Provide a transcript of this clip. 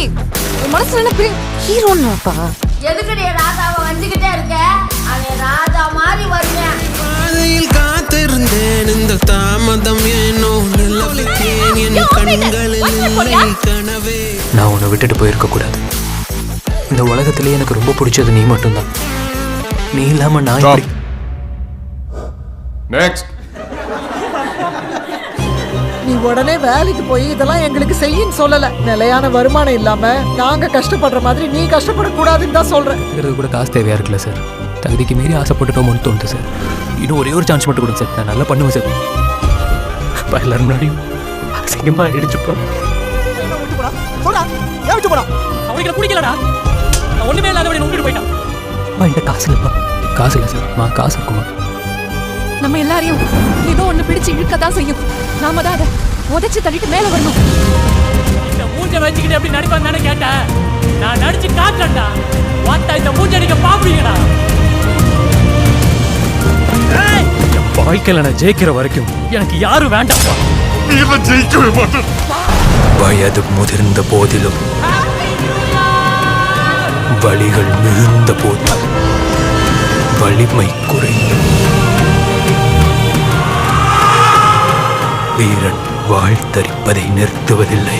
ஏய் உன் மனசுல என்ன பெரிய ஹீரோன்னாப்பா? எதுக்குடி ராதாவை வந்துகிட்டே இருக்க? அவன் ராதா மாதிரி வருவேன். பாதையில் காத்திருந்தேன் இந்த தாமதம் ஏனோ நிலவிட்டேன் என் கண்களில் கனவே. நான் உன்னை விட்டுட்டு போயிருக்க கூடாது. இந்த உலகத்திலேயே எனக்கு ரொம்ப பிடிச்சது நீ மட்டும்தான். நீ இல்லாம நான் எப்படி? நெக்ஸ்ட். நீ உடனே வேலைக்கு போய் இதெல்லாம் எங்களுக்கு செய்யின்னு சொல்லல. நிலையான வருமானம் இல்லாம நாங்க கஷ்டப்படுற மாதிரி நீ கஷ்டப்படக்கூடாதுன்னு தான் சொல்றேன். இருக்கிறது கூட காசு தேவையா இருக்குல்ல சார். தகுதிக்கு மீறி ஆசைப்பட்டுட்டோமோன்னு தோணுது சார். இன்னும் ஒரே ஒரு சான்ஸ் மட்டும் கொடுங்க சார். நான் நல்லா பண்ணுவேன் சார். இப்போ எல்லாரும் முன்னாடியும் அசிங்கமா ஆயிடுச்சுப்பா. அவனுக்கு குடிக்கலடா. ஒண்ணுமே இல்லாத விட்டுட்டு போயிட்டான். என்கிட்ட காசு இல்லைப்பா. காசு இல்லை சார். காசு இருக்குமா? நம்ம எல்லாரையும் ஏதோ ஒண்ணு பிடிச்சு இழுக்கதான் செய்யும். நாம தான் அதை உதைச்சு தள்ளிட்டு மேல வரணும். இந்த மூஞ்ச வச்சுக்கிட்டு எப்படி நடிப்பான்னு தானே கேட்டேன். நான் நடிச்சு காட்டுறேன்டா. வாத்தா இந்த மூஞ்ச நீங்க பாப்பீங்கடா. வாழ்க்கையில நான் ஜெயிக்கிற வரைக்கும் எனக்கு யாரும் வேண்டாம்ப்பா. ஜெயிக்கவே மாட்டேன். வயது முதிர்ந்த போதிலும் வலிகள் மிகுந்த போதும் வலிமை குறையும். வீரன் வாழ்த்தரிப்பதை நிறுத்துவதில்லை.